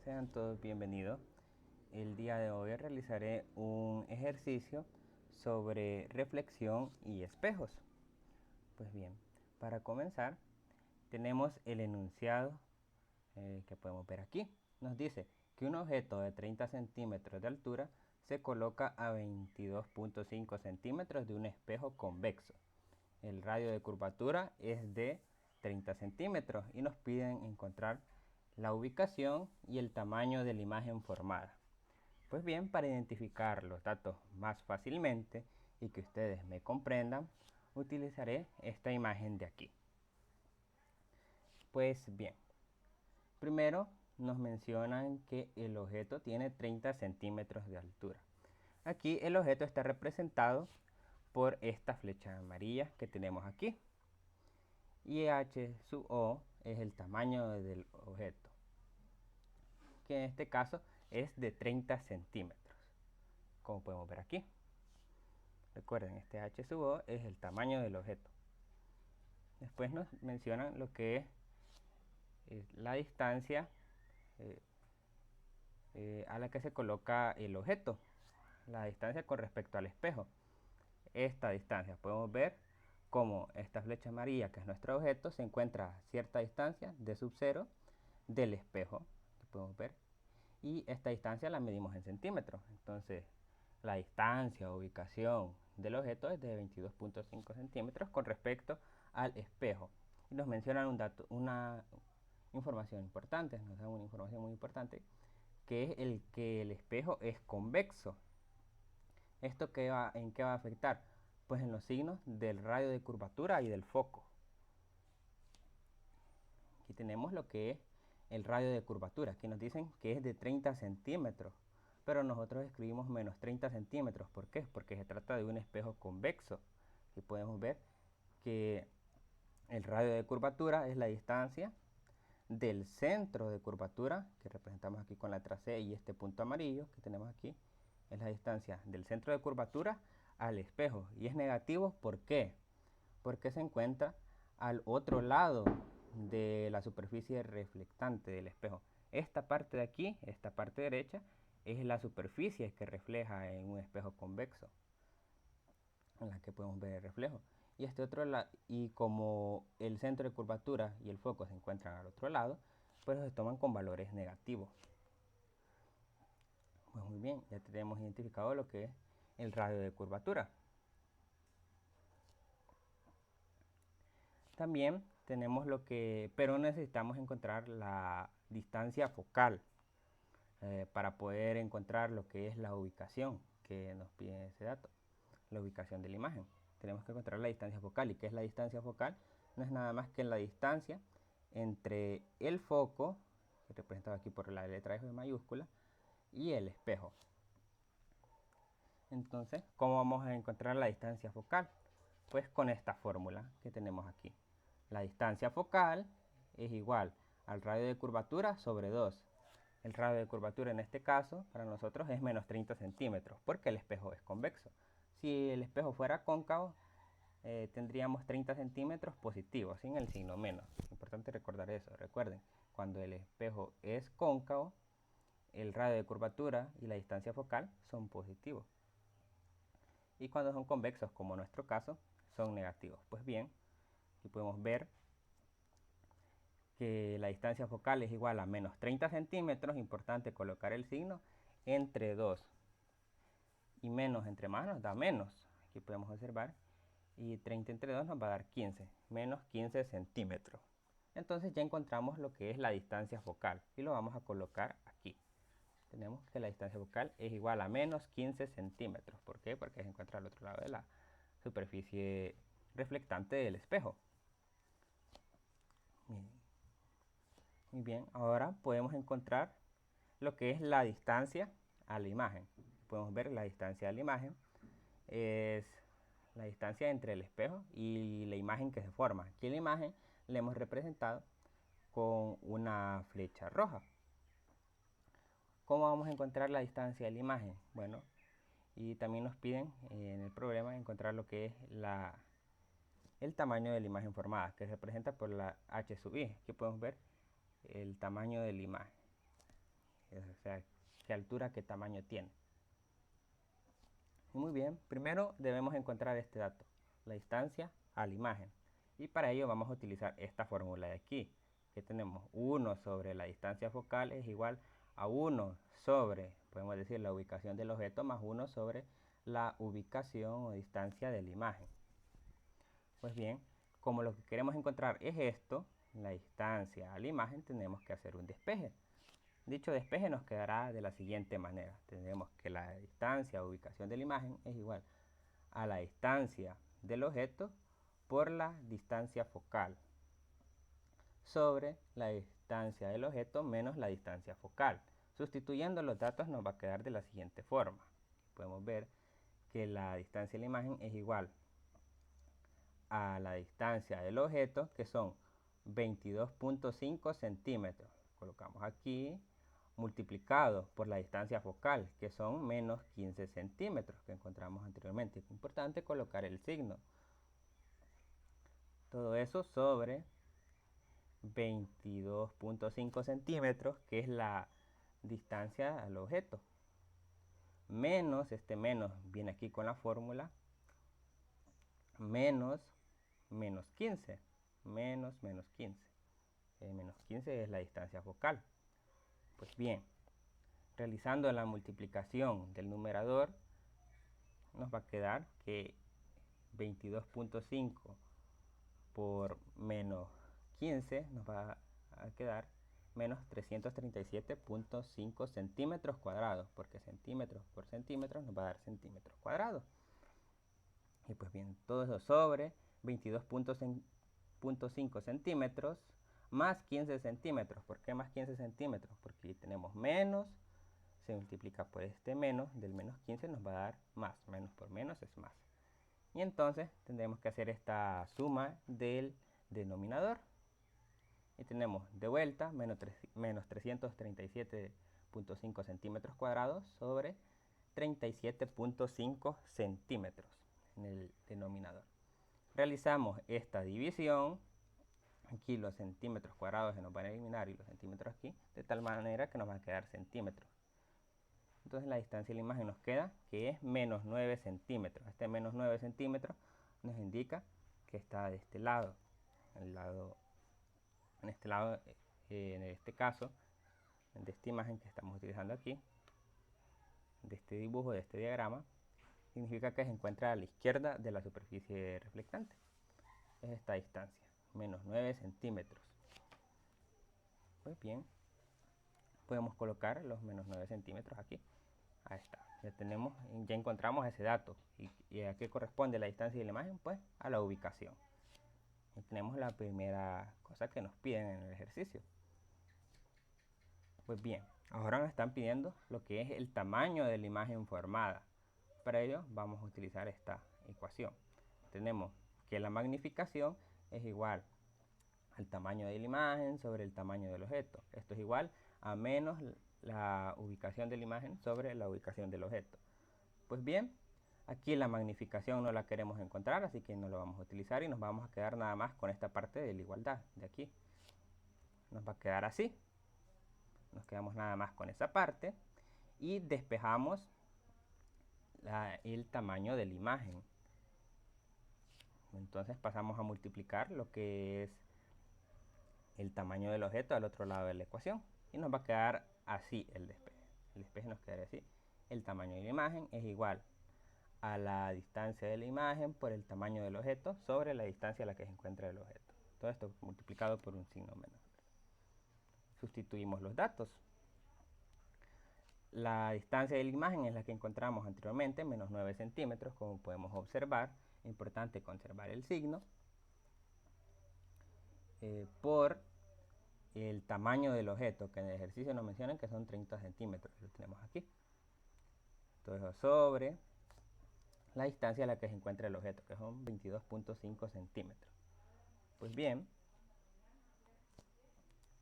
Sean todos bienvenidos. El día de hoy realizaré un ejercicio sobre reflexión y espejos. Pues bien, para comenzar tenemos el enunciado que podemos ver aquí. Nos dice que un objeto de 30 centímetros de altura se coloca a 22.5 centímetros de un espejo convexo. El radio de curvatura es de 30 centímetros y nos piden encontrar la ubicación y el tamaño de la imagen formada. Pues bien, para identificar los datos más fácilmente y que ustedes me comprendan, utilizaré esta imagen de aquí. Pues bien, primero nos mencionan que el objeto tiene 30 centímetros de altura. Aquí el objeto está representado por esta flecha amarilla que tenemos aquí. Y h sub o es el tamaño del objeto, que en este caso es de 30 centímetros, como podemos ver aquí. Recuerden, este h sub o es el tamaño del objeto. Después nos mencionan lo que es la distancia a la que se coloca el objeto, la distancia con respecto al espejo. Esta distancia podemos ver como esta flecha amarilla, que es nuestro objeto, se encuentra a cierta distancia de sub 0 del espejo, que podemos ver, y esta distancia la medimos en centímetros. Entonces la distancia o ubicación del objeto es de 22.5 centímetros con respecto al espejo. Y nos mencionan una información importante, nos dan una información muy importante, que es el que el espejo es convexo. ¿Esto en qué va a afectar? Pues en los signos del radio de curvatura y del foco. Aquí tenemos lo que es el radio de curvatura. Aquí nos dicen que es de 30 centímetros, pero nosotros escribimos menos 30 centímetros. ¿Por qué? Porque se trata de un espejo convexo. Aquí podemos ver que el radio de curvatura es la distancia del centro de curvatura, que representamos aquí con la letra C, y este punto amarillo que tenemos aquí, es la distancia del centro de curvatura al espejo. Y es negativo, ¿por qué? Porque se encuentra al otro lado de la superficie reflectante del espejo. Esta parte de aquí, esta parte derecha, es la superficie que refleja en un espejo convexo, en la que podemos ver el reflejo. Y este otro lado, y como el centro de curvatura y el foco se encuentran al otro lado, pues se toman con valores negativos. Pues muy bien, ya tenemos identificado lo que es el radio de curvatura. También tenemos pero necesitamos encontrar la distancia focal para poder encontrar lo que es la ubicación que nos pide ese dato, la ubicación de la imagen. Tenemos que encontrar la distancia focal. ¿Y qué es la distancia focal? No es nada más que la distancia entre el foco, que representado aquí por la letra F mayúscula, y el espejo. Entonces, ¿cómo vamos a encontrar la distancia focal? Pues con esta fórmula que tenemos aquí. La distancia focal es igual al radio de curvatura sobre 2. El radio de curvatura en este caso para nosotros es menos 30 centímetros porque el espejo es convexo. Si el espejo fuera cóncavo, tendríamos 30 centímetros positivos, sin el signo menos. Es importante recordar eso. Recuerden, cuando el espejo es cóncavo, el radio de curvatura y la distancia focal son positivos. Y cuando son convexos, como en nuestro caso, son negativos. Pues bien, aquí podemos ver que la distancia focal es igual a menos 30 centímetros. Importante colocar el signo entre 2 y menos entre más nos da menos. Aquí podemos observar. Y 30 entre 2 nos va a dar 15, menos 15 centímetros. Entonces ya encontramos lo que es la distancia focal y lo vamos a colocar aquí. Tenemos que la distancia focal es igual a menos 15 centímetros. ¿Por qué? Porque se encuentra al otro lado de la superficie reflectante del espejo. Muy bien, ahora podemos encontrar lo que es la distancia a la imagen. Podemos ver la distancia a la imagen es la distancia entre el espejo y la imagen que se forma. Aquí la imagen la hemos representado con una flecha roja. ¿Cómo vamos a encontrar la distancia de la imagen? Bueno, y también nos piden en el problema encontrar lo que es el tamaño de la imagen formada, que se representa por la h sub i. Aquí podemos ver el tamaño de la imagen. sea, qué altura, qué tamaño tiene. Muy bien, primero debemos encontrar este dato, la distancia a la imagen. Y para ello vamos a utilizar esta fórmula de aquí, que tenemos 1 sobre la distancia focal es igual a 1 sobre, podemos decir, la ubicación del objeto más 1 sobre la ubicación o distancia de la imagen. Pues bien, como lo que queremos encontrar es esto, la distancia a la imagen, tenemos que hacer un despeje. Dicho despeje nos quedará de la siguiente manera. Tendremos que la distancia o ubicación de la imagen es igual a la distancia del objeto por la distancia focal sobre la distancia del objeto menos la distancia focal. Sustituyendo los datos nos va a quedar de la siguiente forma. Podemos ver que la distancia de la imagen es igual a la distancia del objeto, que son 22.5 centímetros. Colocamos aquí, multiplicado por la distancia focal, que son menos 15 centímetros que encontramos anteriormente. Es importante colocar el signo. Todo eso sobre 22.5 centímetros, que es la distancia al objeto. Menos, este menos viene aquí con la fórmula, menos 15. Menos 15. Menos 15 es la distancia focal. Pues bien, realizando la multiplicación del numerador, nos va a quedar que 22.5 por menos 15 nos va a quedar menos 337.5 centímetros cuadrados, porque centímetros por centímetros nos va a dar centímetros cuadrados. Y pues bien, todo eso sobre 22.5 centímetros más 15 centímetros. ¿Por qué más 15 centímetros? Porque tenemos menos, se multiplica por este menos, del menos 15 nos va a dar más. Menos por menos es más. Y entonces tendremos que hacer esta suma del denominador. Y tenemos de vuelta menos 337.5 centímetros cuadrados sobre 37.5 centímetros en el denominador. Realizamos esta división. Aquí los centímetros cuadrados se nos van a eliminar y los centímetros aquí, de tal manera que nos van a quedar centímetros. Entonces la distancia de la imagen nos queda que es menos 9 centímetros. Este menos 9 centímetros nos indica que está de este lado. En este caso, de esta imagen que estamos utilizando aquí, de este dibujo, de este diagrama, significa que se encuentra a la izquierda de la superficie reflectante. Es esta distancia, menos 9 centímetros. Pues bien, podemos colocar los menos 9 centímetros aquí. Ahí está, ya encontramos ese dato. ¿Y a qué corresponde la distancia de la imagen? Pues a la ubicación. Y tenemos la primera cosa que nos piden en el ejercicio. Pues bien, ahora nos están pidiendo lo que es el tamaño de la imagen formada. Para ello vamos a utilizar esta ecuación. Tenemos que la magnificación es igual al tamaño de la imagen sobre el tamaño del objeto. Esto es igual a menos la ubicación de la imagen sobre la ubicación del objeto. Pues bien, aquí la magnificación no la queremos encontrar, así que no lo vamos a utilizar y nos vamos a quedar nada más con esta parte de la igualdad de aquí. Nos va a quedar así. Nos quedamos nada más con esa parte y despejamos el tamaño de la imagen. Entonces pasamos a multiplicar lo que es el tamaño del objeto al otro lado de la ecuación y nos va a quedar así el despeje. El despeje nos quedaría así. El tamaño de la imagen es igual a la distancia de la imagen por el tamaño del objeto sobre la distancia a la que se encuentra el objeto. Todo esto multiplicado por un signo menos. Sustituimos los datos. La distancia de la imagen es la que encontramos anteriormente, menos 9 centímetros, como podemos observar. Es importante conservar el signo. Por el tamaño del objeto, que en el ejercicio nos mencionan que son 30 centímetros. Lo tenemos aquí. Todo eso sobre la distancia a la que se encuentra el objeto, que son 22.5 centímetros. Pues bien,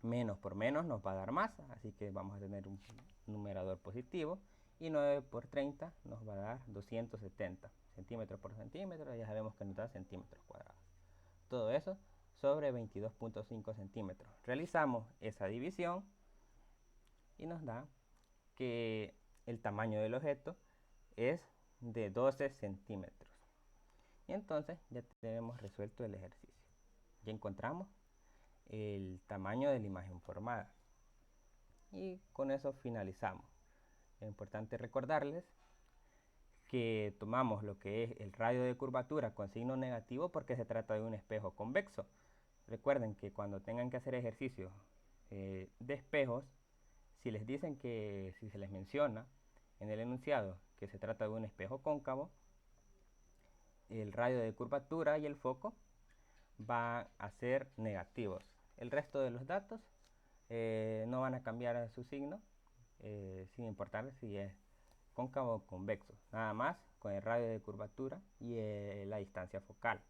menos por menos nos va a dar más, así que vamos a tener un numerador positivo, y 9 por 30 nos va a dar 270 centímetros por centímetro, ya sabemos que nos da centímetros cuadrados. Todo eso sobre 22.5 centímetros. Realizamos esa división y nos da que el tamaño del objeto es de 12 centímetros. Y entonces ya tenemos resuelto el ejercicio. Ya encontramos el tamaño de la imagen formada. Y con eso finalizamos. Es importante recordarles que tomamos lo que es el radio de curvatura con signo negativo porque se trata de un espejo convexo. Recuerden que cuando tengan que hacer ejercicios de espejos, si les dicen que, si se les menciona en el enunciado que se trata de un espejo cóncavo, el radio de curvatura y el foco van a ser negativos. El resto de los datos no van a cambiar su signo, sin importar si es cóncavo o convexo, nada más con el radio de curvatura y la distancia focal.